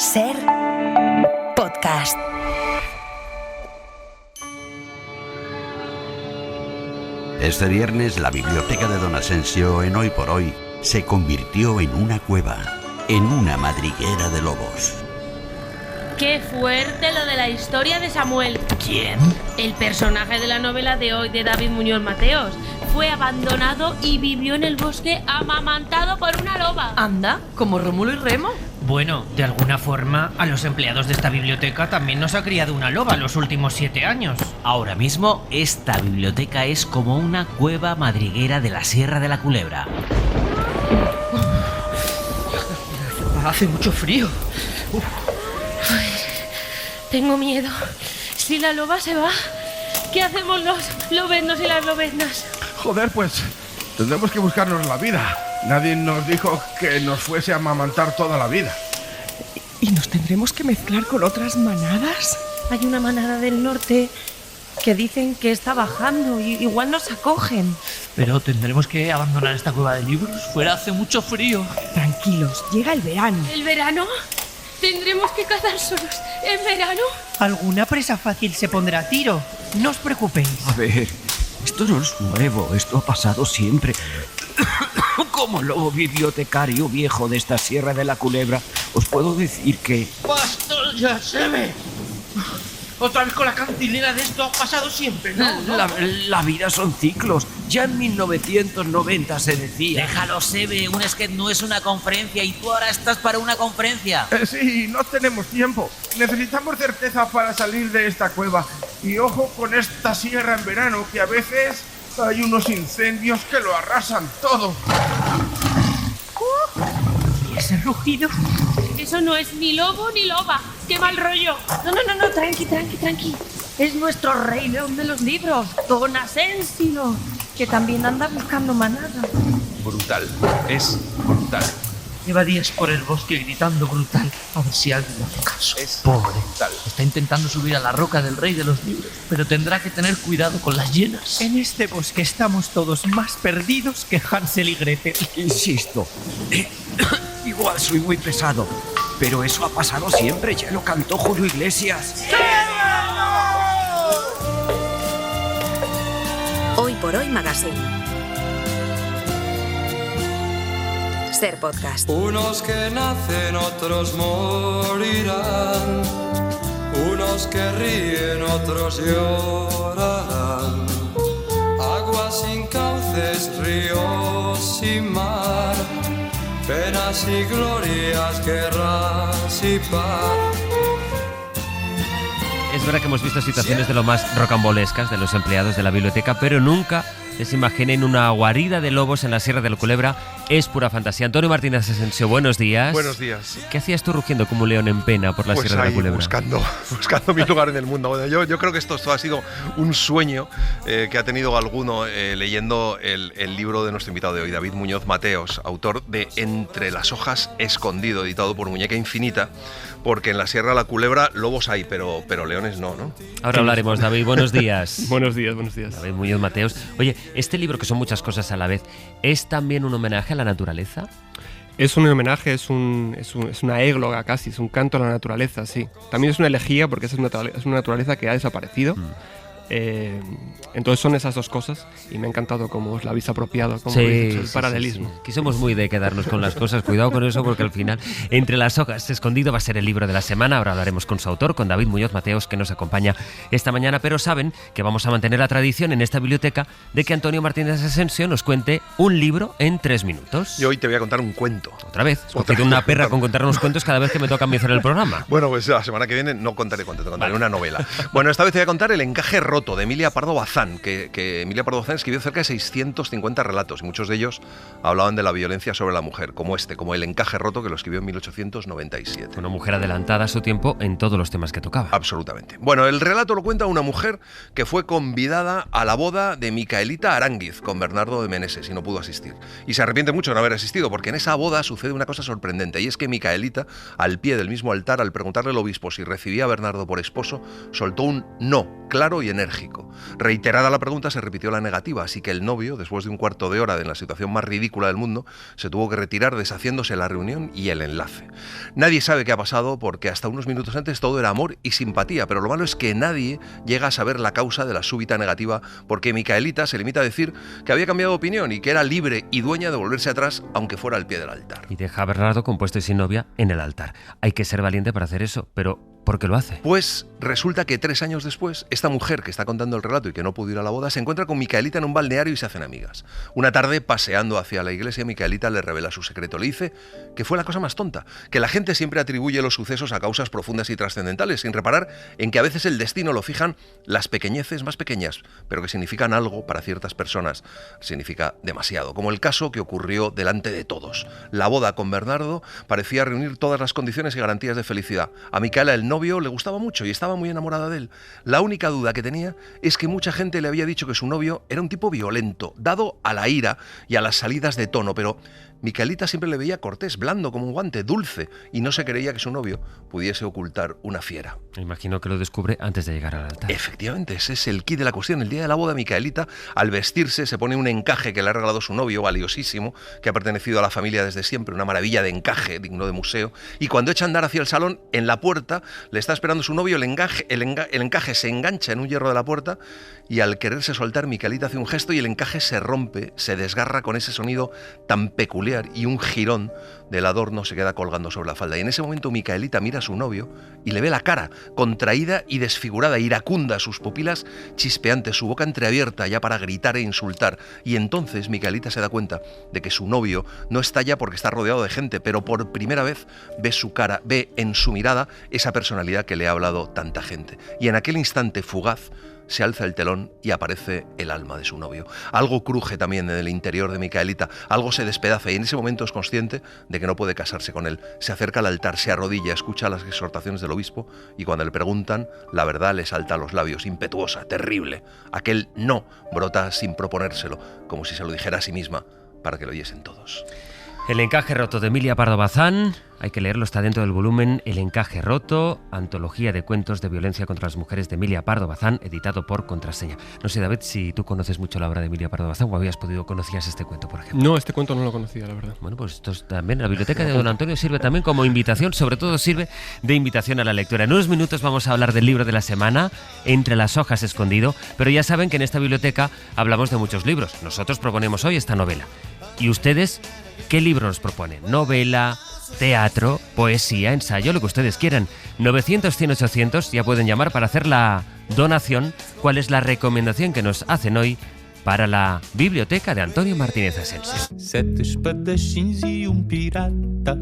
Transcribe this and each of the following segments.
Ser podcast. Este viernes la biblioteca de Don Asensio en Hoy por Hoy se convirtió en una cueva, en una madriguera de lobos. ¡Qué fuerte lo de la historia de Samuel! ¿Quién? El personaje de la novela de hoy de David Muñoz Mateos. Fue abandonado y vivió en el bosque amamantado por una loba. Anda, como Rómulo y Remo. Bueno, de alguna forma, a los empleados de esta biblioteca también nos ha criado una loba los últimos 7 años. Ahora mismo, esta biblioteca es como una cueva madriguera de la Sierra de la Culebra. Hace mucho frío. Ay, tengo miedo. Si la loba se va, ¿qué hacemos los lobeznos y las lobeznas? Joder, pues tendremos que buscarnos la vida. Nadie nos dijo que nos fuese a amamantar toda la vida. ¿Y nos tendremos que mezclar con otras manadas? Hay una manada del norte que dicen que está bajando y igual nos acogen. Pero tendremos que abandonar esta cueva de libros. Fuera hace mucho frío. Tranquilos, llega el verano. ¿El verano? ¿Tendremos que cazar solos en verano? Alguna presa fácil se pondrá a tiro. No os preocupéis. A ver, esto no es nuevo, esto ha pasado siempre. Como lobo bibliotecario viejo de esta Sierra de la Culebra, os puedo decir que... ¡Pastor, ya se ve! Otra vez con la cantilena de esto ha pasado siempre, ¿no? La vida son ciclos. Ya en 1990 se decía... Déjalo, Sebe, un sketch no es una conferencia y tú ahora estás para una conferencia. Sí, no tenemos tiempo. Necesitamos certeza para salir de esta cueva. Y ojo con esta sierra en verano, que a veces hay unos incendios que lo arrasan todo. ¿Y ese rugido? Eso no es ni lobo ni loba. ¡Qué mal rollo! No, tranqui. Es nuestro rey león de los libros, Don Asensio, que también anda buscando manada. Brutal, es brutal. Lleva días por el bosque gritando brutal. A ver si alguien le hace caso. Es pobre. brutal. Está intentando subir a la roca del rey de los libros, pero tendrá que tener cuidado con las hienas. En este bosque estamos todos más perdidos que Hansel y Gretel. Insisto, igual soy muy pesado, pero eso ha pasado siempre, ya lo cantó Julio Iglesias. Hoy por Hoy Magazine. Ser podcast. Unos que nacen, otros morirán. Unos que ríen, otros llorarán. Aguas sin cauces, ríos sin mar. Penas y glorias, guerras y paz. Es verdad que hemos visto situaciones de lo más rocambolescas de los empleados de la biblioteca, pero nunca les imaginen una guarida de lobos en la Sierra de la Culebra. Es pura fantasía. Antonio Martínez Asensio, buenos días. Buenos días. ¿Qué hacías tú rugiendo como un león en pena por la Sierra de la Culebra? Buscando mi lugar en el mundo. Bueno, yo creo que esto ha sido un sueño que ha tenido alguno leyendo el libro de nuestro invitado de hoy, David Muñoz Mateos, autor de Entre las hojas escondido, editado por Muñeca Infinita, porque en la Sierra de la Culebra lobos hay, pero leones no, ¿no? Ahora hablaremos, David. Buenos días. Buenos días. David Muñoz Mateos. Oye, este libro, que son muchas cosas a la vez, ¿es también un homenaje a la naturaleza? Es un homenaje, es una égloga casi, es un canto a la naturaleza, sí. También es una elegía porque es una naturaleza que ha desaparecido. Entonces son esas dos cosas y me ha encantado cómo os la habéis apropiado, cómo habéis hecho el paralelismo. Sí. Aquí somos muy de quedarnos con las cosas, cuidado con eso porque al final Entre las hojas escondido va a ser el libro de la semana. Ahora hablaremos con su autor, con David Muñoz Mateos, que nos acompaña esta mañana, pero saben que vamos a mantener la tradición en esta biblioteca de que Antonio Martínez Asensio nos cuente un libro en 3 minutos. Y hoy te voy a contar un cuento. Otra vez, porque una perra con contarnos cuentos cada vez que me toca a mí hacer el programa. Bueno, pues la semana que viene no contaré cuentos, te contaré una novela. Bueno, esta vez te voy a contar El encaje roto, de Emilia Pardo Bazán, que Emilia Pardo Bazán escribió cerca de 650 relatos, y muchos de ellos hablaban de la violencia sobre la mujer, como El encaje roto, que lo escribió en 1897. Una mujer adelantada a su tiempo en todos los temas que tocaba. Absolutamente. Bueno, el relato lo cuenta una mujer que fue convidada a la boda de Micaelita Aránguiz con Bernardo de Meneses y no pudo asistir. Y se arrepiente mucho de no haber asistido, porque en esa boda sucede una cosa sorprendente, y es que Micaelita, al pie del mismo altar, al preguntarle al obispo si recibía a Bernardo por esposo, soltó un no claro y enérgico. enérgico. Reiterada la pregunta, se repitió la negativa, así que el novio, después de un cuarto de hora en la situación más ridícula del mundo, se tuvo que retirar deshaciéndose la reunión y el enlace. Nadie sabe qué ha pasado porque hasta unos minutos antes todo era amor y simpatía, pero lo malo es que nadie llega a saber la causa de la súbita negativa porque Micaelita se limita a decir que había cambiado de opinión y que era libre y dueña de volverse atrás aunque fuera al pie del altar. Y deja a Bernardo compuesto y sin novia en el altar. Hay que ser valiente para hacer eso, pero ¿por qué lo hace? Pues resulta que 3 años después, esta mujer que está contando el relato y que no pudo ir a la boda, se encuentra con Micaelita en un balneario y se hacen amigas. Una tarde, paseando hacia la iglesia, Micaelita le revela su secreto. Le dice que fue la cosa más tonta, que la gente siempre atribuye los sucesos a causas profundas y trascendentales, sin reparar en que a veces el destino lo fijan las pequeñeces más pequeñas, pero que significan algo para ciertas personas. Significa demasiado, como el caso que ocurrió delante de todos. La boda con Bernardo parecía reunir todas las condiciones y garantías de felicidad. A Micaela, el novio, le gustaba mucho y estaba muy enamorada de él. La única duda que tenía es que mucha gente le había dicho que su novio era un tipo violento, dado a la ira y a las salidas de tono, pero Micaelita siempre le veía cortés, blando como un guante, dulce, y no se creía que su novio pudiese ocultar una fiera. Imagino que lo descubre antes de llegar al altar. Efectivamente, ese es el quid de la cuestión. El día de la boda, Micaelita, al vestirse, se pone un encaje que le ha regalado su novio, valiosísimo, que ha pertenecido a la familia desde siempre, una maravilla de encaje, digno de museo, y cuando echa a andar hacia el salón, en la puerta, le está esperando su novio, el encaje se engancha en un hierro de la puerta, y al quererse soltar, Micaelita hace un gesto y el encaje se rompe, se desgarra con ese sonido tan peculiar, y un jirón del adorno se queda colgando sobre la falda. Y en ese momento Micaelita mira a su novio y le ve la cara contraída y desfigurada, iracunda, sus pupilas chispeantes, su boca entreabierta ya para gritar e insultar. Y entonces Micaelita se da cuenta de que su novio no está ya porque está rodeado de gente, pero por primera vez ve su cara, ve en su mirada esa personalidad que le ha hablado tanta gente. Y en aquel instante fugaz se alza el telón y aparece el alma de su novio. Algo cruje también en el interior de Micaelita, algo se despedaza y en ese momento es consciente de que no puede casarse con él. Se acerca al altar, se arrodilla, escucha las exhortaciones del obispo y cuando le preguntan, la verdad le salta a los labios, impetuosa, terrible. Aquel no brota sin proponérselo, como si se lo dijera a sí misma, para que lo oyesen todos. El encaje roto de Emilia Pardo Bazán, hay que leerlo, está dentro del volumen El encaje roto, antología de cuentos de violencia contra las mujeres de Emilia Pardo Bazán, editado por Contraseña. No sé, David, si tú conoces mucho la obra de Emilia Pardo Bazán o conocías este cuento, por ejemplo. No, este cuento no lo conocía, la verdad. Bueno, pues esto también, la biblioteca de Don Antonio sirve también como invitación, sobre todo sirve de invitación a la lectura. En unos minutos vamos a hablar del libro de la semana, Entre las hojas escondido, pero ya saben que en esta biblioteca hablamos de muchos libros. Nosotros proponemos hoy esta novela. ¿Y ustedes qué libro nos proponen? ¿Novela, teatro, poesía, ensayo, lo que ustedes quieran? 900-100-800, ya pueden llamar para hacer la donación. ¿Cuál es la recomendación que nos hacen hoy para la biblioteca de Antonio Martínez Asensio? 7 espadachins e pirata,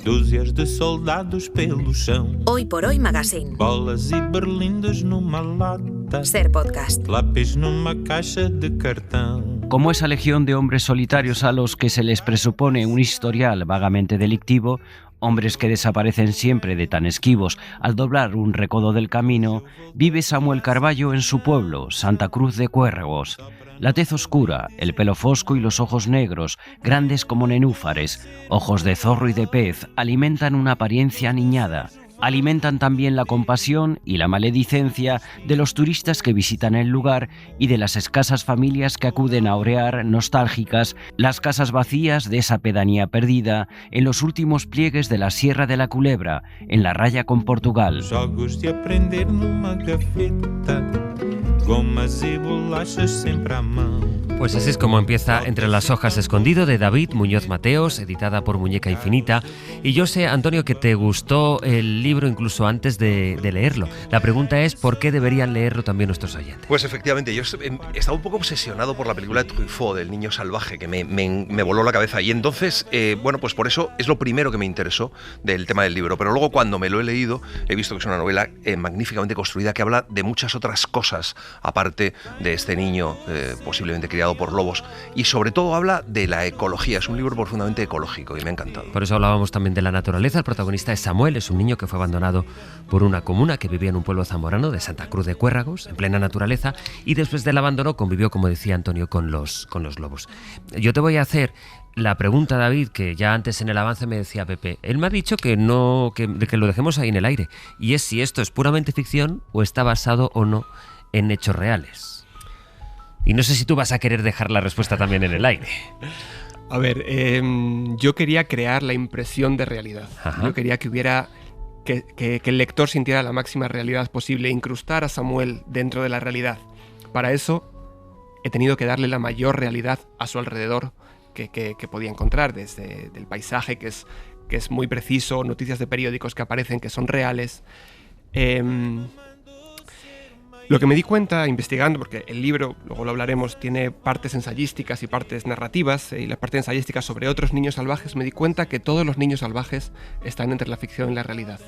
dúzias de soldados pelo chão. Hoy por hoy Magazine. Bolas e berlindas numa lata. Ser podcast. Lápis numa caixa de cartão. Como esa legión de hombres solitarios a los que se les presupone un historial vagamente delictivo, hombres que desaparecen siempre de tan esquivos al doblar un recodo del camino, vive Samuel Carballo en su pueblo, Santa Cruz de Cuérregos. La tez oscura, el pelo fosco y los ojos negros, grandes como nenúfares, ojos de zorro y de pez, alimentan una apariencia aniñada. Alimentan también la compasión y la maledicencia de los turistas que visitan el lugar y de las escasas familias que acuden a orear, nostálgicas, las casas vacías de esa pedanía perdida en los últimos pliegues de la Sierra de la Culebra, en la raya con Portugal. Jogos de aprender numa gaveta, gomas e bolachas sempre à mão. Pues así es como empieza Entre las hojas escondido, de David Muñoz Mateos, editada por Muñeca Infinita. Y yo sé, Antonio, que te gustó el libro incluso antes de leerlo. La pregunta es, ¿por qué deberían leerlo también nuestros oyentes? Pues efectivamente, yo estaba un poco obsesionado por la película de Truffaut, del niño salvaje, que me voló la cabeza. Y entonces, bueno, pues por eso es lo primero que me interesó del tema del libro. Pero luego cuando me lo he leído, he visto que es una novela magníficamente construida, que habla de muchas otras cosas, aparte de este niño posiblemente criado por lobos, y sobre todo habla de la ecología. Es un libro profundamente ecológico y me ha encantado. Por eso hablábamos también de la naturaleza. El protagonista es Samuel, es un niño que fue abandonado por una comuna que vivía en un pueblo zamorano de Santa Cruz de Cuérregos, en plena naturaleza, y después del abandono convivió, como decía Antonio, con los lobos. Yo te voy a hacer la pregunta, David, que ya antes en el avance me decía Pepe. Él me ha dicho que no, que lo dejemos ahí en el aire, y es si esto es puramente ficción o está basado o no en hechos reales? Y no sé si tú vas a querer dejar la respuesta también en el aire. A ver, yo quería crear la impresión de realidad. Ajá. Yo quería que hubiera... Que el lector sintiera la máxima realidad posible, incrustar a Samuel dentro de la realidad. Para eso he tenido que darle la mayor realidad a su alrededor que podía encontrar, desde el paisaje, que es muy preciso, noticias de periódicos que aparecen que son reales. Lo que me di cuenta investigando, porque el libro, luego lo hablaremos, tiene partes ensayísticas y partes narrativas, y la parte ensayística sobre otros niños salvajes, me di cuenta que todos los niños salvajes están entre la ficción y la realidad.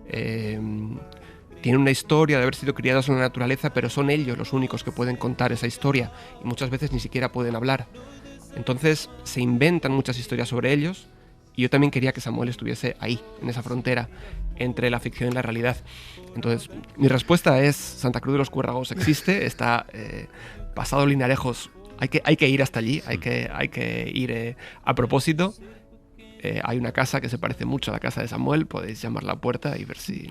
Tienen una historia de haber sido criados en la naturaleza, pero son ellos los únicos que pueden contar esa historia, y muchas veces ni siquiera pueden hablar. Entonces se inventan muchas historias sobre ellos, y yo también quería que Samuel estuviese ahí, en esa frontera entre la ficción y la realidad. Entonces, mi respuesta es: Santa Cruz de los Cuérragos existe, está pasado Linarejos, hay que ir hasta allí, hay que ir a propósito. Hay una casa que se parece mucho a la casa de Samuel, podéis llamar a la puerta y ver si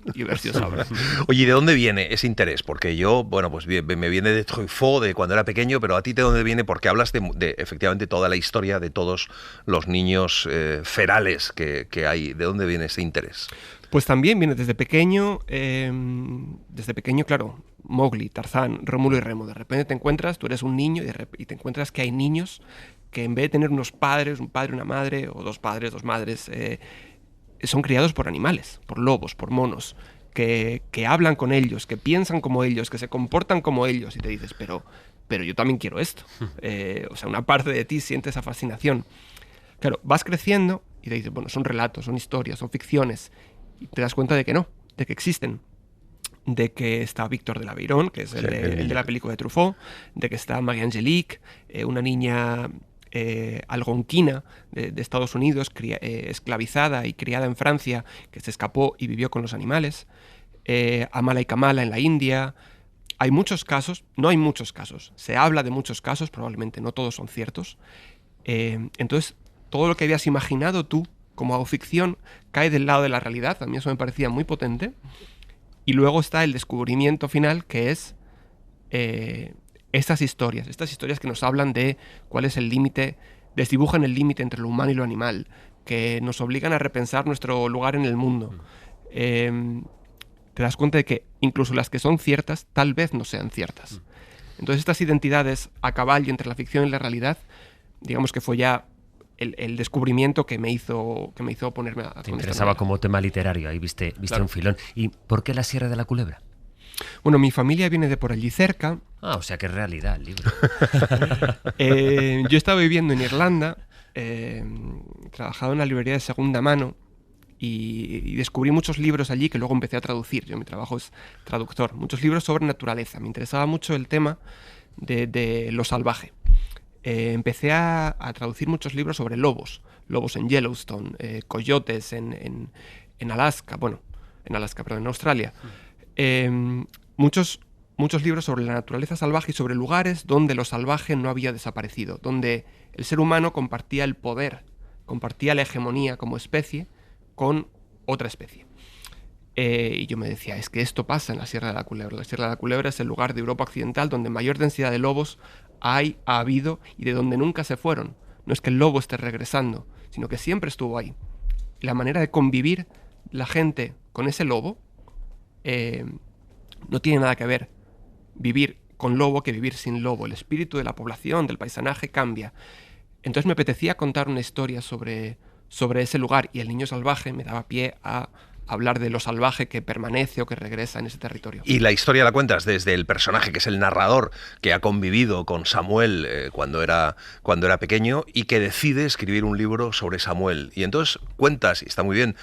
os abre. Oye, ¿y de dónde viene ese interés? Porque yo, bueno, pues me viene de Truffaut, de cuando era pequeño, pero ¿a ti de dónde viene? Porque hablas de efectivamente toda la historia de todos los niños ferales que hay. ¿De dónde viene ese interés? Pues también viene desde pequeño, claro, Mowgli, Tarzán, Rómulo y Remo. De repente te encuentras, tú eres un niño y te encuentras que hay niños que en vez de tener unos padres, un padre, una madre, o dos padres, dos madres, son criados por animales, por lobos, por monos, que hablan con ellos, que piensan como ellos, que se comportan como ellos, y te dices, pero yo también quiero esto. O sea, una parte de ti siente esa fascinación. Claro, vas creciendo y te dices, bueno, son relatos, son historias, son ficciones, y te das cuenta de que no, de que existen. De que está Víctor de l'Aveyron, que es el de la película de Truffaut, de que está Marie-Angélique, una niña algonquina de Estados Unidos, esclavizada y criada en Francia, que se escapó y vivió con los animales, Amala y Kamala en la India. Hay muchos casos, no hay muchos casos, se habla de muchos casos, probablemente no todos son ciertos. Entonces, todo lo que habías imaginado tú como hago ficción cae del lado de la realidad. A mí eso me parecía muy potente. Y luego está el descubrimiento final, que es estas historias que nos hablan de cuál es el límite, desdibujan el límite entre lo humano y lo animal, que nos obligan a repensar nuestro lugar en el mundo. Te das cuenta de que incluso las que son ciertas tal vez no sean ciertas. Entonces estas identidades a caballo entre la ficción y la realidad, digamos que fue ya el descubrimiento que me hizo ponerme a... Te interesaba como tema literario, ahí viste claro. Un filón. ¿Y por qué la Sierra de la Culebra? Bueno, mi familia viene de por allí cerca. Ah, o sea que es realidad el libro. Yo estaba viviendo en Irlanda, trabajaba en una librería de segunda mano y descubrí muchos libros allí que luego empecé a traducir. Mi trabajo es traductor. Muchos libros sobre naturaleza. Me interesaba mucho el tema de lo salvaje. Empecé a traducir muchos libros sobre lobos en Yellowstone, coyotes en Alaska, en Australia. Muchos libros sobre la naturaleza salvaje y sobre lugares donde lo salvaje no había desaparecido, donde el ser humano compartía el poder, compartía la hegemonía como especie con otra especie. Y yo me decía, es que esto pasa en la Sierra de la Culebra. La Sierra de la Culebra es el lugar de Europa Occidental donde mayor densidad de lobos ha habido y de donde nunca se fueron. No es que el lobo esté regresando, sino que siempre estuvo ahí. Y la manera de convivir la gente con ese lobo no tiene nada que ver vivir con lobo que vivir sin lobo. El espíritu de la población, del paisaje cambia. Entonces me apetecía contar una historia sobre ese lugar, y El niño salvaje me daba pie a hablar de lo salvaje que permanece o que regresa en ese territorio. Y la historia la cuentas desde el personaje que es el narrador, que ha convivido con Samuel cuando era pequeño y que decide escribir un libro sobre Samuel. Y entonces cuentas, y está muy bien,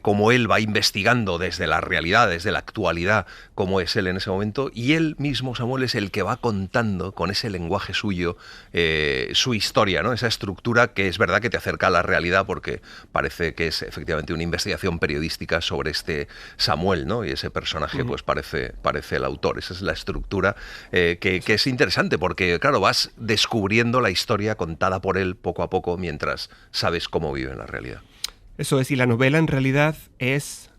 cómo él va investigando desde la realidad, desde la actualidad, cómo es él en ese momento, y él mismo, Samuel, es el que va contando con ese lenguaje suyo su historia, ¿no? Esa estructura que es verdad que te acerca a la realidad, porque parece que es efectivamente una investigación periodística sobre este Samuel, ¿no? Y ese personaje pues parece el autor. Esa es la estructura que es interesante, porque claro, vas descubriendo la historia contada por él poco a poco mientras sabes cómo vive en la realidad. Eso es, y la novela en realidad es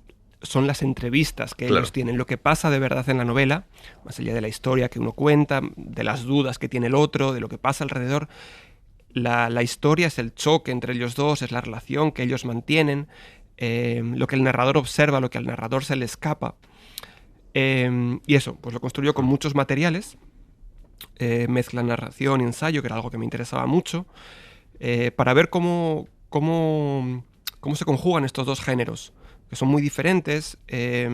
son las entrevistas que Claro. ellos tienen, lo que pasa de verdad en la novela, más allá de la historia que uno cuenta, de las dudas que tiene el otro, de lo que pasa alrededor. La historia es el choque entre ellos dos, es la relación que ellos mantienen, lo que el narrador observa, lo que al narrador se le escapa. Y eso, pues lo construyó con muchos materiales, mezcla narración y ensayo, que era algo que me interesaba mucho, para ver cómo se conjugan estos dos géneros, que son muy diferentes. La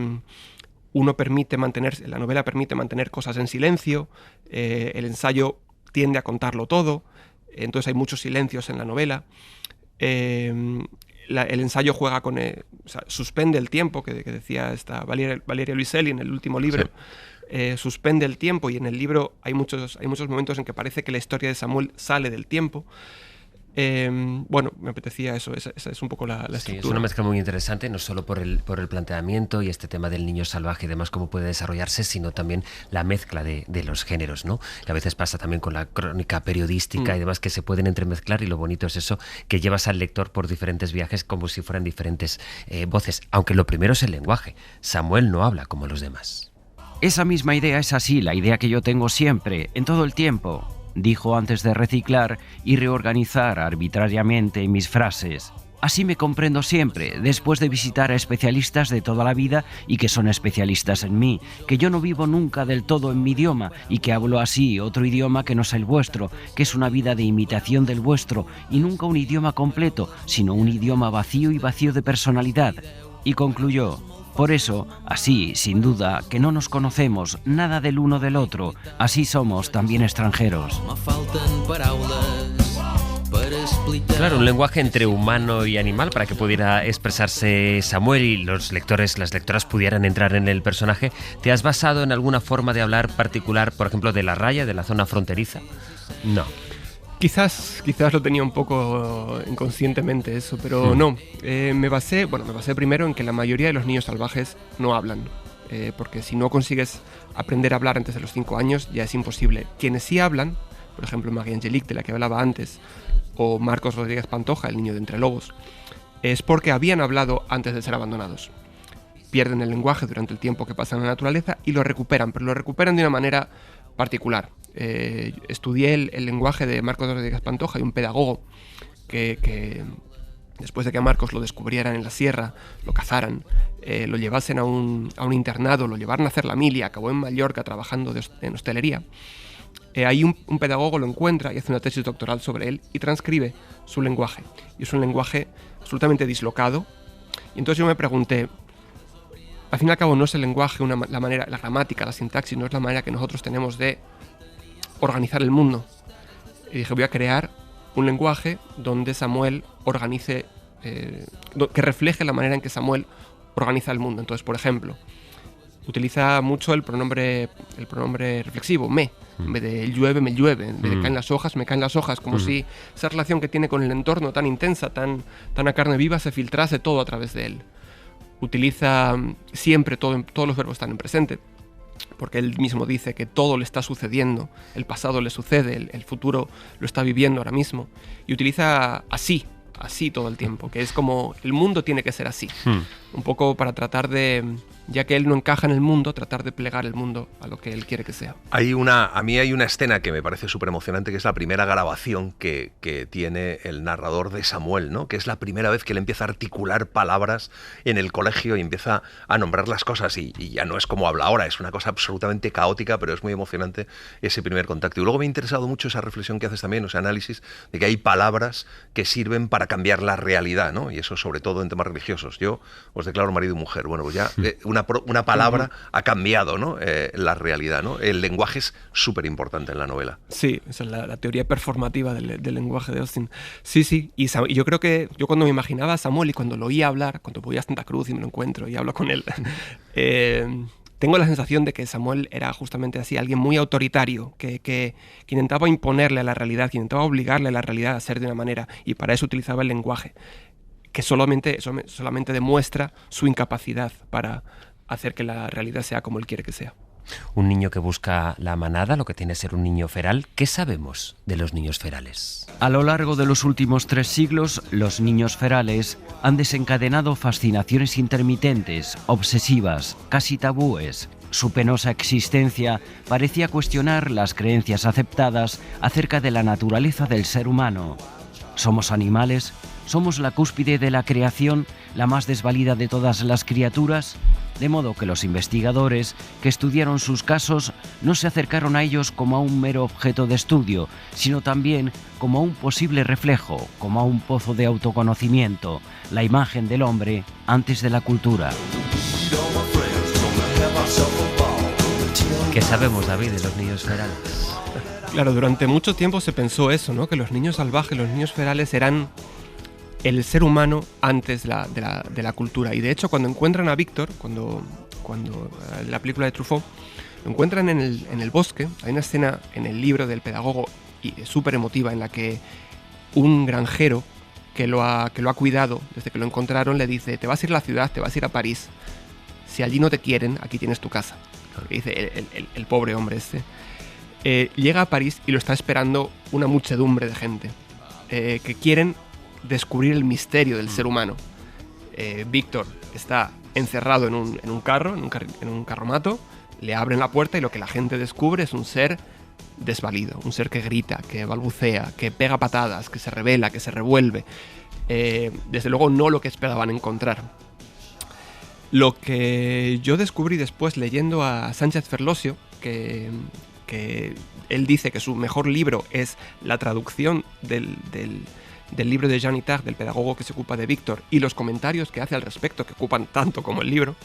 novela permite mantener cosas en silencio, el ensayo tiende a contarlo todo, entonces hay muchos silencios en la novela. El ensayo juega con... suspende el tiempo, que decía esta Valeria Luiselli en el último libro. Sí. Suspende el tiempo, y en el libro hay muchos momentos en que parece que la historia de Samuel sale del tiempo. Bueno, me apetecía eso, esa es un poco la estructura. Sí, es una mezcla muy interesante, no solo por el planteamiento y este tema del niño salvaje y demás, cómo puede desarrollarse, sino también la mezcla de los géneros, ¿no? Que a veces pasa también con la crónica periodística y demás, que se pueden entremezclar, y lo bonito es eso, que llevas al lector por diferentes viajes como si fueran diferentes voces, aunque lo primero es el lenguaje. Samuel no habla como los demás. Esa misma idea es así, la idea que yo tengo siempre, en todo el tiempo, dijo antes de reciclar y reorganizar arbitrariamente mis frases. Así me comprendo siempre, después de visitar a especialistas de toda la vida y que son especialistas en mí, que yo no vivo nunca del todo en mi idioma y que hablo así otro idioma que no es el vuestro, que es una vida de imitación del vuestro y nunca un idioma completo, sino un idioma vacío y vacío de personalidad. Y concluyó: por eso, así, sin duda, que no nos conocemos nada del uno del otro, así somos también extranjeros. Claro, un lenguaje entre humano y animal para que pudiera expresarse Samuel y las lectoras pudieran entrar en el personaje. ¿Te has basado en alguna forma de hablar particular, por ejemplo, de la raya, de la zona fronteriza? No. Quizás lo tenía un poco inconscientemente eso, pero no. Me basé primero en que la mayoría de los niños salvajes no hablan, porque si no consigues aprender a hablar antes de los 5 años ya es imposible. Quienes sí hablan, por ejemplo María Angelique, de la que hablaba antes, o Marcos Rodríguez Pantoja, el niño de Entre Lobos, es porque habían hablado antes de ser abandonados. Pierden el lenguaje durante el tiempo que pasan en la naturaleza y lo recuperan, pero lo recuperan de una manera particular. Estudié el lenguaje de Marcos Rodríguez Pantoja, y un pedagogo que después de que a Marcos lo descubrieran en la sierra, lo cazaran, lo llevasen a un internado, lo llevaran a hacer la mili, acabó en Mallorca trabajando en hostelería. Ahí un pedagogo lo encuentra y hace una tesis doctoral sobre él y transcribe su lenguaje. Y es un lenguaje absolutamente dislocado. Y entonces yo me pregunté, al fin y al cabo no es el lenguaje la gramática, la sintaxis, no es la manera que nosotros tenemos de organizar el mundo. Y dije, voy a crear un lenguaje donde Samuel organice, que refleje la manera en que Samuel organiza el mundo. Entonces, por ejemplo, utiliza mucho el pronombre reflexivo, me. En vez de llueve, me llueve. En vez de caen las hojas, me caen las hojas. Como si esa relación que tiene con el entorno tan intensa, tan a carne viva, se filtrase todo a través de él. Utiliza siempre todos los verbos están en presente, porque él mismo dice que todo le está sucediendo, el pasado le sucede, el futuro lo está viviendo ahora mismo, y utiliza así todo el tiempo, que es como el mundo tiene que ser así, un poco para tratar de, ya que él no encaja en el mundo, tratar de plegar el mundo a lo que él quiere que sea. A mí hay una escena que me parece súper emocionante, que es la primera grabación que tiene el narrador de Samuel, ¿no? Que es la primera vez que él empieza a articular palabras en el colegio y empieza a nombrar las cosas, y ya no es como habla ahora, es una cosa absolutamente caótica, pero es muy emocionante ese primer contacto. Y luego me ha interesado mucho esa reflexión que haces también, ese análisis de que hay palabras que sirven para cambiar la realidad, ¿no? Y eso sobre todo en temas religiosos. Yo os declaro marido y mujer. Bueno, pues ya una palabra ha cambiado, ¿no? La realidad, ¿no? El lenguaje es súper importante en la novela. Sí, esa es la teoría performativa del lenguaje de Austin. Sí, y yo creo que yo cuando me imaginaba a Samuel y cuando lo oía hablar, cuando voy a Santa Cruz y me lo encuentro y hablo con él, tengo la sensación de que Samuel era justamente así, alguien muy autoritario, que intentaba imponerle a la realidad, que intentaba obligarle a la realidad a ser de una manera, y para eso utilizaba el lenguaje, que solamente demuestra su incapacidad para hacer que la realidad sea como él quiere que sea. Un niño que busca la manada, lo que tiene que ser un niño feral. ¿Qué sabemos de los niños ferales? A lo largo de los últimos 3 siglos, los niños ferales han desencadenado fascinaciones intermitentes, obsesivas, casi tabúes. Su penosa existencia parecía cuestionar las creencias aceptadas acerca de la naturaleza del ser humano. ¿Somos animales? ¿Somos la cúspide de la creación, la más desvalida de todas las criaturas? De modo que los investigadores que estudiaron sus casos no se acercaron a ellos como a un mero objeto de estudio, sino también como a un posible reflejo, como a un pozo de autoconocimiento, la imagen del hombre antes de la cultura. ¿Qué sabemos, David, de los niños ferales? Claro, durante mucho tiempo se pensó eso, ¿no? Que los niños salvajes, los niños ferales eran el ser humano antes de la cultura. Y de hecho, cuando encuentran a Víctor, cuando en la película de Truffaut, lo encuentran en el bosque. Hay una escena en el libro del pedagogo súper emotiva en la que un granjero que lo ha cuidado desde que lo encontraron le dice: te vas a ir a la ciudad, te vas a ir a París. Si allí no te quieren, aquí tienes tu casa. Lo que dice el pobre hombre este. Llega a París y lo está esperando una muchedumbre de gente que quieren descubrir el misterio del ser humano. Víctor está encerrado en un carromato, le abren la puerta y lo que la gente descubre es un ser desvalido, un ser que grita, que balbucea, que pega patadas, que se revela, que se revuelve. Desde luego no lo que esperaban encontrar. Lo que yo descubrí después leyendo a Sánchez Ferlosio, que él dice que su mejor libro es la traducción del libro de Jean Itard, del pedagogo que se ocupa de Víctor, y los comentarios que hace al respecto, que ocupan tanto como el libro.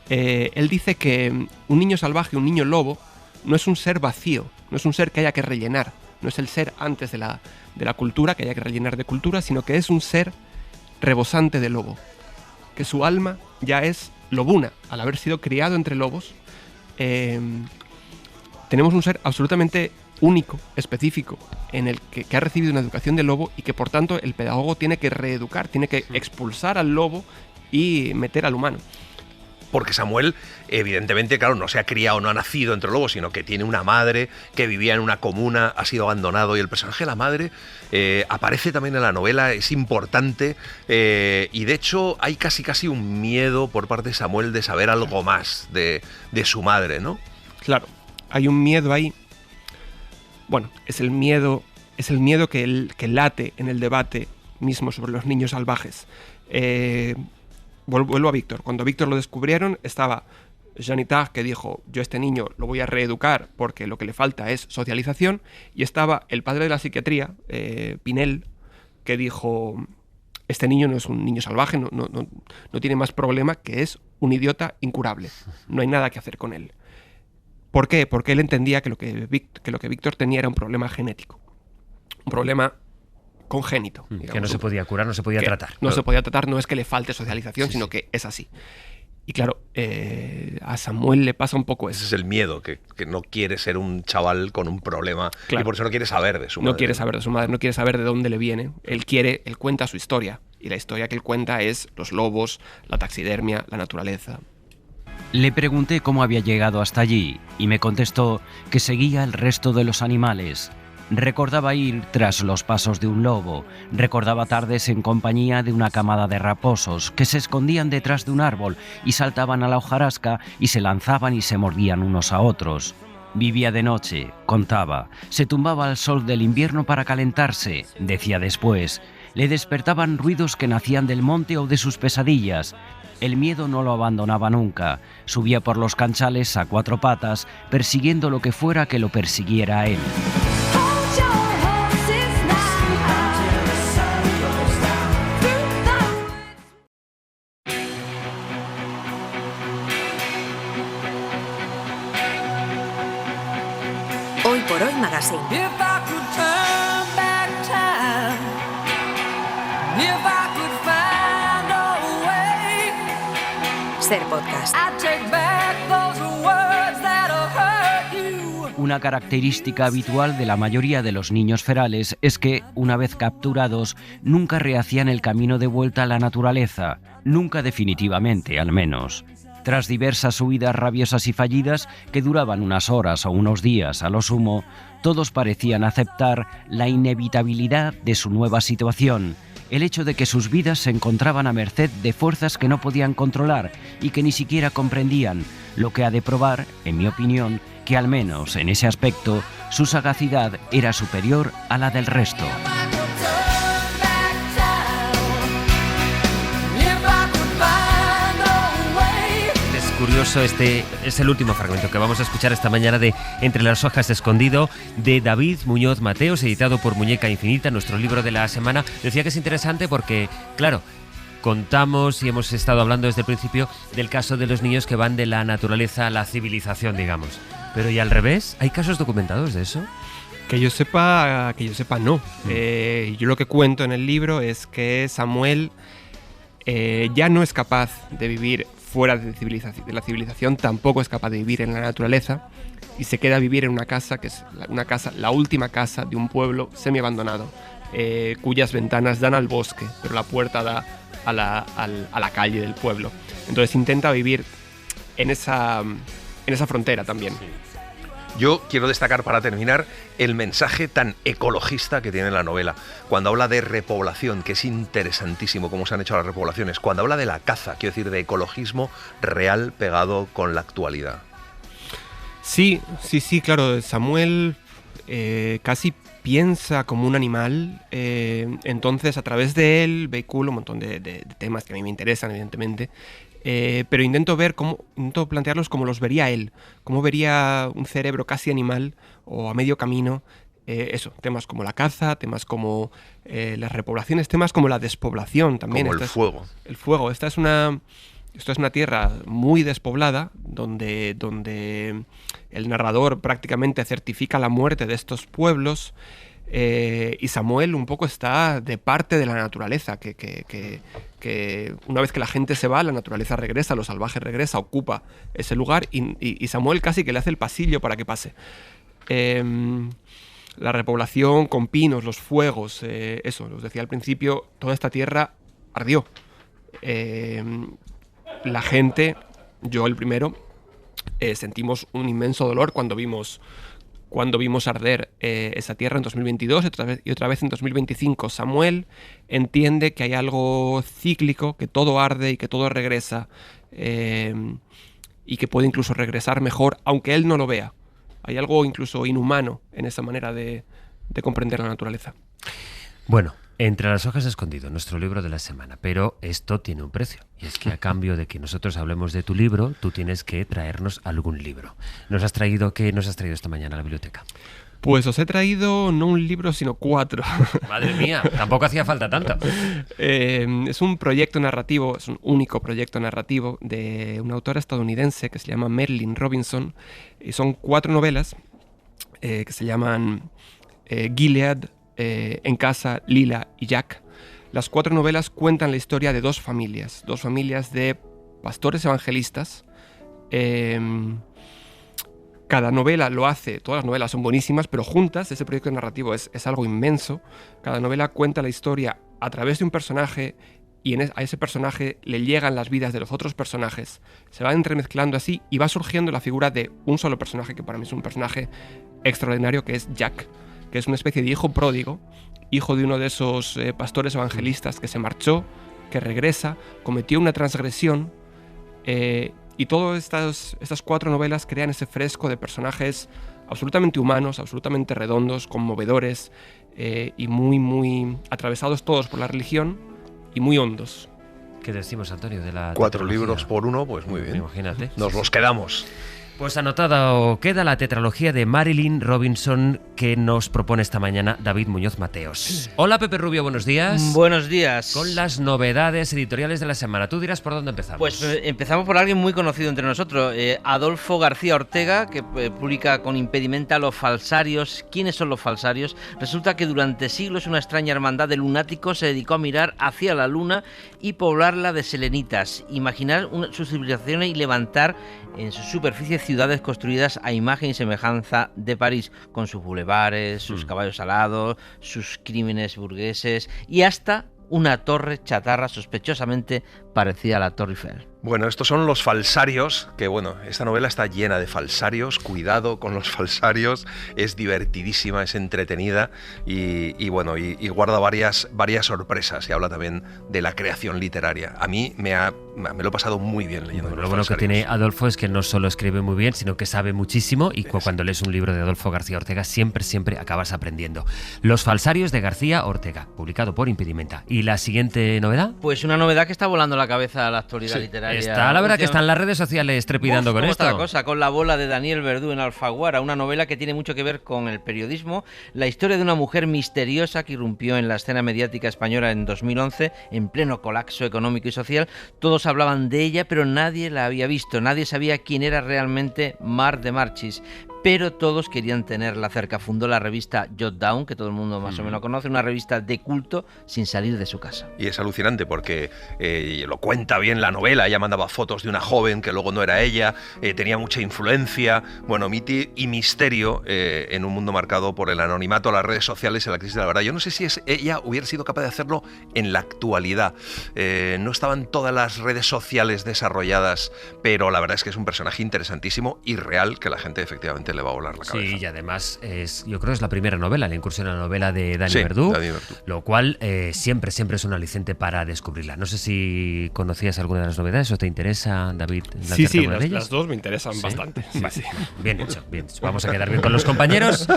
Él dice que un niño salvaje, un niño lobo, no es un ser vacío, no es un ser que haya que rellenar, no es el ser antes de la cultura, que haya que rellenar de cultura, sino que es un ser rebosante de lobo, que su alma ya es lobuna, al haber sido criado entre lobos. Tenemos un ser absolutamente único, específico, en el que ha recibido una educación de lobo y que por tanto el pedagogo tiene que reeducar, tiene que expulsar al lobo y meter al humano. Porque Samuel, evidentemente, claro, no se ha criado, no ha nacido entre lobos, sino que tiene una madre que vivía en una comuna, ha sido abandonado, y el personaje de la madre aparece también en la novela, es importante, y de hecho hay casi un miedo por parte de Samuel de saber algo más de su madre, ¿no? Claro, hay un miedo ahí. Bueno, es el miedo que late en el debate mismo sobre los niños salvajes. Vuelvo a Víctor. Cuando Víctor lo descubrieron, estaba Jean Itard, que dijo: yo a este niño lo voy a reeducar porque lo que le falta es socialización, y estaba el padre de la psiquiatría, Pinel, que dijo: este niño no es un niño salvaje, no tiene más problema, que es un idiota incurable, no hay nada que hacer con él. ¿Por qué? Porque él entendía que lo que Víctor tenía era un problema genético, un problema congénito. Que no se podía curar, no se podía tratar. No se podía tratar, no es que le falte socialización, sino que es así. Y claro, a Samuel le pasa un poco eso. Ese es el miedo, que no quiere ser un chaval con un problema, claro. Y por eso no quiere saber de su madre. No quiere saber de su madre, no quiere saber de dónde le viene. Él cuenta su historia, y la historia que él cuenta es los lobos, la taxidermia, la naturaleza. Le pregunté cómo había llegado hasta allí y me contestó que seguía el resto de los animales. Recordaba ir tras los pasos de un lobo, recordaba tardes en compañía de una camada de raposos que se escondían detrás de un árbol y saltaban a la hojarasca y se lanzaban y se mordían unos a otros. Vivía de noche, contaba, se tumbaba al sol del invierno para calentarse, decía después. Le despertaban ruidos que nacían del monte o de sus pesadillas. El miedo no lo abandonaba nunca. Subía por los canchales a 4 patas, persiguiendo lo que fuera que lo persiguiera a él. Hoy por Hoy Magazine. Ser podcast. Una característica habitual de la mayoría de los niños ferales es que, una vez capturados, nunca rehacían el camino de vuelta a la naturaleza, nunca definitivamente, al menos. Tras diversas huidas rabiosas y fallidas, que duraban unas horas o unos días a lo sumo, todos parecían aceptar la inevitabilidad de su nueva situación, el hecho de que sus vidas se encontraban a merced de fuerzas que no podían controlar y que ni siquiera comprendían, lo que ha de probar, en mi opinión, que al menos en ese aspecto su sagacidad era superior a la del resto. Curioso, este es el último fragmento que vamos a escuchar esta mañana de Entre las hojas escondido, de David Muñoz Mateos, editado por Muñeca Infinita, nuestro libro de la semana. Decía que es interesante porque, claro, contamos y hemos estado hablando desde el principio del caso de los niños que van de la naturaleza a la civilización, digamos. Pero ¿y al revés? ¿Hay casos documentados de eso? Que yo sepa no. Yo lo que cuento en el libro es que Samuel ya no es capaz de vivir fuera de la civilización, tampoco es capaz de vivir en la naturaleza y se queda a vivir en una casa que es la última casa de un pueblo semi-abandonado, cuyas ventanas dan al bosque, pero la puerta da a la calle del pueblo. Entonces intenta vivir en esa frontera también. Sí. Yo quiero destacar, para terminar, el mensaje tan ecologista que tiene la novela. Cuando habla de repoblación, que es interesantísimo cómo se han hecho las repoblaciones. Cuando habla de la caza, quiero decir, de ecologismo real pegado con la actualidad. Sí, claro. Samuel casi piensa como un animal. Entonces, a través de él, vehiculo un montón de temas que a mí me interesan, evidentemente. Pero intento plantearlos como los vería él, como vería un cerebro casi animal o a medio camino. Temas como la caza, temas como las repoblaciones, temas como la despoblación también. Como el fuego. El fuego. Esto es una tierra muy despoblada, donde el narrador prácticamente certifica la muerte de estos pueblos. Y Samuel un poco está de parte de la naturaleza, que una vez que la gente se va, la naturaleza regresa, lo salvaje regresa, ocupa ese lugar y Samuel casi que le hace el pasillo para que pase. La repoblación con pinos, los fuegos, os decía al principio, toda esta tierra ardió. La gente, yo el primero, sentimos un inmenso dolor cuando vimos arder esa tierra en 2022 y otra vez en 2025. Samuel entiende que hay algo cíclico, que todo arde y que todo regresa, y que puede incluso regresar mejor, aunque él no lo vea. Hay algo incluso inhumano en esa manera de comprender la naturaleza. Bueno, Entre las hojas escondido, nuestro libro de la semana, pero esto tiene un precio, y es que a cambio de que nosotros hablemos de tu libro, tú tienes que traernos algún libro. ¿Qué nos has traído esta mañana a la biblioteca? Pues os he traído no un libro, sino 4. Madre mía, tampoco hacía falta tanto. Es un proyecto narrativo, es un único proyecto narrativo de una autora estadounidense que se llama Marilynne Robinson, y son 4 novelas que se llaman Gilead, En casa, Lila y Jack. Las 4 novelas cuentan la historia de dos familias de pastores evangelistas. Cada novela lo hace, todas las novelas son buenísimas, pero juntas ese proyecto narrativo es algo inmenso. Cada novela cuenta la historia a través de un personaje y a ese personaje le llegan las vidas de los otros personajes. Se van entremezclando así y va surgiendo la figura de un solo personaje que para mí es un personaje extraordinario, que es Jack, que es una especie de hijo pródigo, hijo de uno de esos pastores evangelistas que se marchó, que regresa, cometió una transgresión, y todas estas 4 novelas crean ese fresco de personajes absolutamente humanos, absolutamente redondos, conmovedores, y muy, muy atravesados todos por la religión y muy hondos. ¿Qué decimos, Antonio, de la 4 libros por uno? Pues muy bien. Imagínate. Nos los quedamos. Pues anotado queda la tetralogía de Marilynne Robinson que nos propone esta mañana David Muñoz Mateos. Hola Pepe Rubio, buenos días. Buenos días. Con las novedades editoriales de la semana. Tú dirás por dónde empezamos. Pues empezamos por alguien muy conocido entre nosotros, Adolfo García Ortega, que publica con Impedimenta Los Falsarios. ¿Quiénes son los falsarios? Resulta que durante siglos una extraña hermandad de lunáticos se dedicó a mirar hacia la luna y poblarla de selenitas, imaginar sus civilizaciones y levantar en su superficie ciudades construidas a imagen y semejanza de París, con sus bulevares, sus caballos alados, sus crímenes burgueses y hasta una torre chatarra sospechosamente parecía la Torre Eiffel. Bueno, estos son los falsarios, que bueno, esta novela está llena de falsarios, cuidado con los falsarios, es divertidísima, es entretenida y guarda varias sorpresas y habla también de la creación literaria. A mí me lo he pasado muy bien leyendo los Lo bueno que tiene Adolfo es que no solo escribe muy bien, sino que sabe muchísimo y cuando lees un libro de Adolfo García Ortega siempre acabas aprendiendo. Los falsarios de García Ortega, publicado por Impedimenta. ¿Y la siguiente novedad? Pues una novedad que está volando la cabeza a la actualidad literaria. Está, la verdad, que están las redes sociales trepidando con ¿cómo esto. está la cosa? Con La bola de Daniel Verdú en Alfaguara, una novela que tiene mucho que ver con el periodismo, la historia de una mujer misteriosa que irrumpió en la escena mediática española en 2011, en pleno colapso económico y social. Todos hablaban de ella, pero nadie la había visto, nadie sabía quién era realmente Mar de Marchis. Pero todos querían tenerla cerca. Fundó la revista Jot Down, que todo el mundo más o menos conoce, una revista de culto sin salir de su casa. Y es alucinante porque lo cuenta bien la novela. Ella mandaba fotos de una joven que luego no era ella, tenía mucha influencia. Bueno, mito y misterio en un mundo marcado por el anonimato, las redes sociales y la crisis de la verdad. Yo no sé si ella hubiera sido capaz de hacerlo en la actualidad. No estaban todas las redes sociales desarrolladas, pero la verdad es que es un personaje interesantísimo y real que la gente efectivamente le va a volar la cabeza. Sí, y además yo creo que es la primera novela, la incursión en la novela de Dani Verdú, lo cual siempre es un aliciente para descubrirla. No sé si conocías alguna de las novedades o te interesa, David. Sí, las dos me interesan bastante. Sí. Bien hecho. Vamos a quedar bien con los compañeros.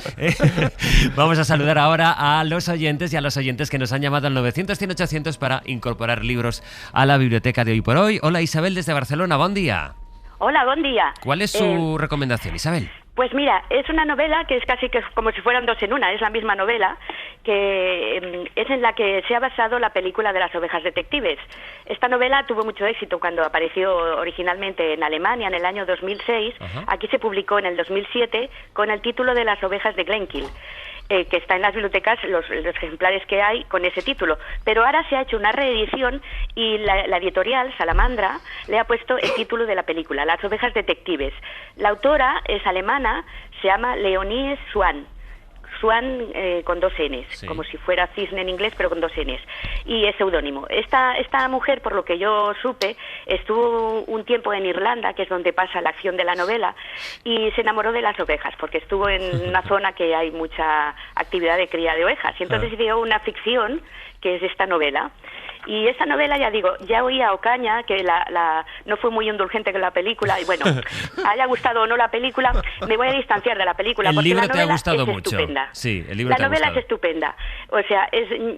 Vamos a saludar ahora a los oyentes y a los oyentes que nos han llamado al 900-100-800 para incorporar libros a la biblioteca de Hoy por Hoy. Hola, Isabel desde Barcelona, buen día. Hola, buen día. ¿Cuál es su recomendación, Isabel? Pues mira, es una novela que es casi que como si fueran dos en una, es la misma novela, que es en la que se ha basado la película de las ovejas detectives. Esta novela tuvo mucho éxito cuando apareció originalmente en Alemania en el año 2006, aquí se publicó en el 2007 con el título de Las ovejas de Glenkill. Que está en las bibliotecas, los ejemplares que hay con ese título. Pero ahora se ha hecho una reedición y la editorial, Salamandra, le ha puesto el título de la película, Las ovejas detectives. La autora es alemana, se llama Leonie Swan. Swan con dos Ns, como si fuera cisne en inglés, pero con dos Ns. Y es seudónimo. Esta mujer, por lo que yo supe, estuvo un tiempo en Irlanda, que es donde pasa la acción de la novela, y se enamoró de las ovejas, porque estuvo en una zona que hay mucha actividad de cría de ovejas. Y entonces ideó una ficción, que es esta novela. Y esta novela, ya digo, ya oía a Ocaña que no fue muy indulgente con la película, y bueno, haya gustado o no la película, me voy a distanciar de la película, porque la novela es estupenda. Sí, el libro la novela es estupenda. O sea,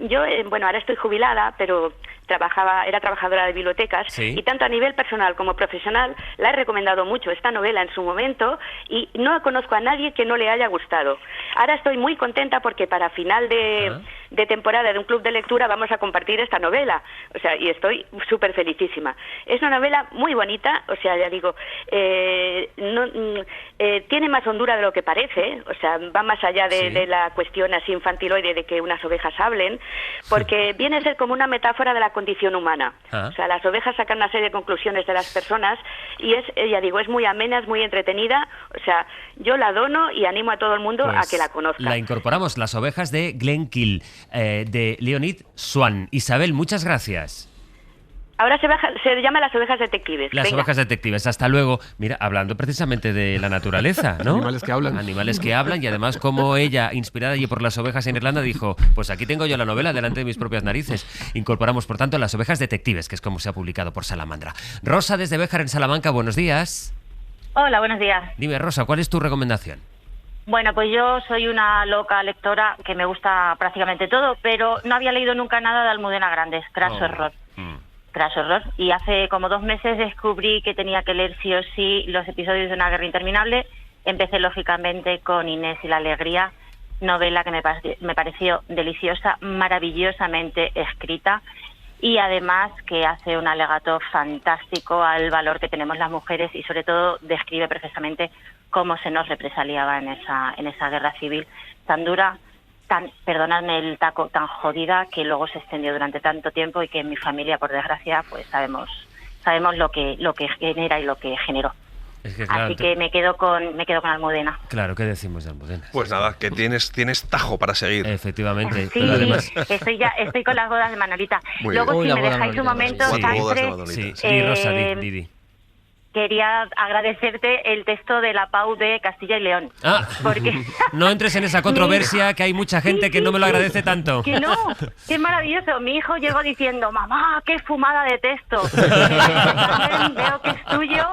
yo, ahora estoy jubilada, pero era trabajadora de bibliotecas, y tanto a nivel personal como profesional la he recomendado mucho esta novela en su momento, y no conozco a nadie que no le haya gustado. Ahora estoy muy contenta porque para final de temporada de un club de lectura vamos a compartir esta novela, o sea, y estoy súper felicísima. Es una novela muy bonita, o sea, ya digo, tiene más hondura de lo que parece, o sea, va más allá de la cuestión así infantiloide de que unas ovejas hablen, porque viene a ser como una metáfora de la condición humana. O sea, las ovejas sacan una serie de conclusiones de las personas y ya digo, es muy amena, es muy entretenida, o sea, yo la dono y animo a todo el mundo a que la conozca. La incorporamos, Las ovejas de Glenkill, de Leonid Swan. Isabel, muchas gracias. Ahora se llama Las ovejas detectives. Las ovejas detectives, hasta luego. Mira, hablando precisamente de la naturaleza, ¿no? Animales que hablan. Animales que hablan, y además como ella, inspirada allí por las ovejas en Irlanda, dijo, pues aquí tengo yo la novela delante de mis propias narices. Incorporamos, por tanto, Las ovejas detectives, que es como se ha publicado por Salamandra. Rosa, desde Béjar, en Salamanca, buenos días. Hola, buenos días. Dime, Rosa, ¿cuál es tu recomendación? Bueno, pues yo soy una loca lectora que me gusta prácticamente todo, pero no había leído nunca nada de Almudena Grandes, craso error. Craso error. Y hace como 2 meses descubrí que tenía que leer sí o sí los episodios de Una guerra interminable. Empecé lógicamente con Inés y la alegría, novela que me pareció deliciosa, maravillosamente escrita, y además que hace un alegato fantástico al valor que tenemos las mujeres, y sobre todo describe perfectamente cómo se nos represaliaba en esa guerra civil tan dura, perdonadme el taco, tan jodida, que luego se extendió durante tanto tiempo, y que en mi familia, por desgracia, pues sabemos lo que genera y lo que generó. Es que, claro, así que me quedo con Almudena. Claro, ¿qué decimos de Almudena? Pues nada, que tienes tajo para seguir. Efectivamente. Sí, pero además... estoy con las bodas de Manolita. Muy Luego, bien. si me dejáis un momento, Sí, Rosa, di. Quería agradecerte el texto de la Pau de Castilla y León. Porque... No entres en esa controversia, que hay mucha gente que no me lo agradece tanto. Que no, que es maravilloso. Mi hijo llegó diciendo, mamá, qué fumada de texto. También veo que es tuyo.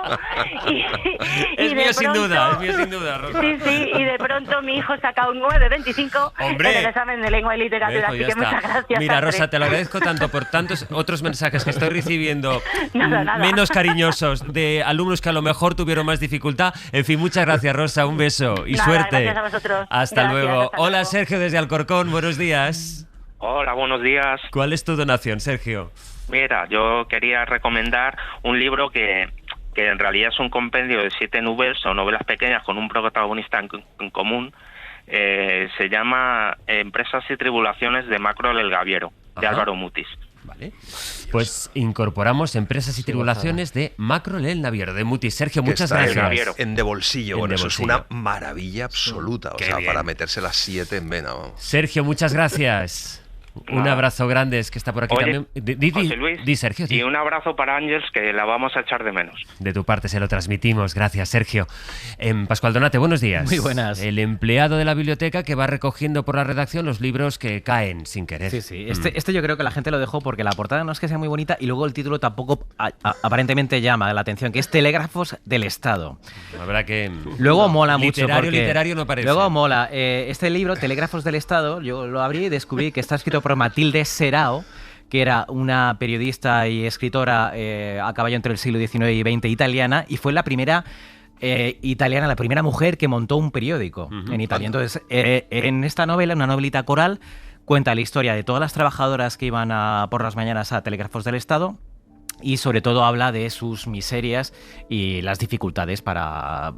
Es mío sin duda, Rosa. Sí, y de pronto mi hijo saca un 9,25 en el examen de lengua y literatura. Así que muchas gracias. Mira, Andrés. Rosa, te lo agradezco tanto por tantos otros mensajes que estoy recibiendo Nada. menos cariñosos de alumnos que a lo mejor tuvieron más dificultad. En fin, muchas gracias, Rosa, un beso y suerte. Gracias a vosotros. Hasta luego. Hasta Hola, luego. Sergio, desde Alcorcón, buenos días. Hola, buenos días. ¿Cuál es tu donación, Sergio? Mira, yo quería recomendar un libro que en realidad es un compendio de 7 novelas o novelas pequeñas con un protagonista en común. Se llama Empresas y Tribulaciones de Macro el Gaviero, de Ajá. Álvaro Mutis. Vale. Pues incorporamos Empresas y Tribulaciones de Macro el Naviero, de Mutis. Sergio, Que muchas está gracias. En de bolsillo. En Bueno, de eso es bolsillo. una maravilla absoluta. O Qué sea, bien. para meterse las 7 en vena. Vamos. Sergio, muchas gracias. Un Nada. abrazo grande, es que está por aquí Oye, también. José Luis, Di, Sergio. y un abrazo para Ángeles, que la vamos a echar de menos. De tu parte se lo transmitimos. Gracias, Sergio. Pascual Donate, buenos días. Muy buenas. El empleado de la biblioteca que va recogiendo por la redacción los libros que caen sin querer. Sí. Este yo creo que la gente lo dejó porque la portada no es que sea muy bonita y luego el título tampoco aparentemente llama la atención, que es Telégrafos del Estado. La verdad que... Luego mola mucho porque... Literario no parece. Luego mola. Este libro, Telégrafos del Estado, yo lo abrí y descubrí que está escrito por Matilde Serao, que era una periodista y escritora a caballo entre el siglo XIX y XX italiana, y fue la primera italiana, la primera mujer que montó un periódico en Italia. Entonces, en esta novela, una novelita coral, cuenta la historia de todas las trabajadoras que iban por las mañanas a Telégrafos del Estado, y sobre todo habla de sus miserias y las dificultades para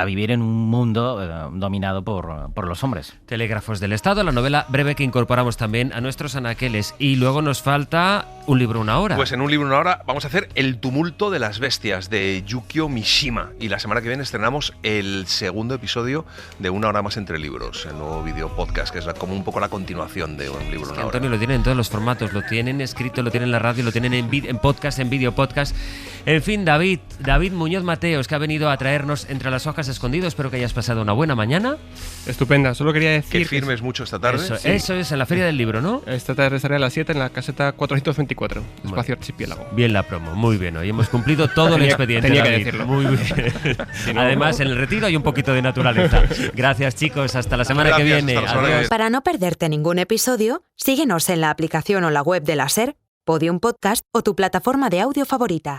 vivir en un mundo dominado por los hombres. Telégrafos del Estado, la novela breve que incorporamos también a nuestros anaqueles. Y luego nos falta un libro, una hora. Pues en un libro, una hora, vamos a hacer El tumulto de las bestias, de Yukio Mishima. Y la semana que viene estrenamos el segundo episodio de Una hora más entre libros, el nuevo video podcast, que es como un poco la continuación de un libro, una hora. Antonio, lo tienen en todos los formatos, lo tienen escrito, lo tienen en la radio, lo tienen en podcast, en vídeo podcast. En fin, David Muñoz Mateos, que ha venido a traernos Entre las hojas escondidos. Espero que hayas pasado una buena mañana. Estupenda, solo quería decir... Que firmes mucho esta tarde. Eso es, en la Feria del Libro, ¿no? Esta tarde estaré a las 7 en la caseta 424, Espacio Archipiélago. Bien la promo, muy bien. Hoy hemos cumplido todo el expediente, tenía que David. decirlo. Muy bien. Si no- Además, en el retiro hay un poquito de naturaleza. Gracias, chicos. Hasta la semana que viene. Adiós. Para no perderte ningún episodio, síguenos en la aplicación o la web de la SER, Podium Podcast o tu plataforma de audio favorita.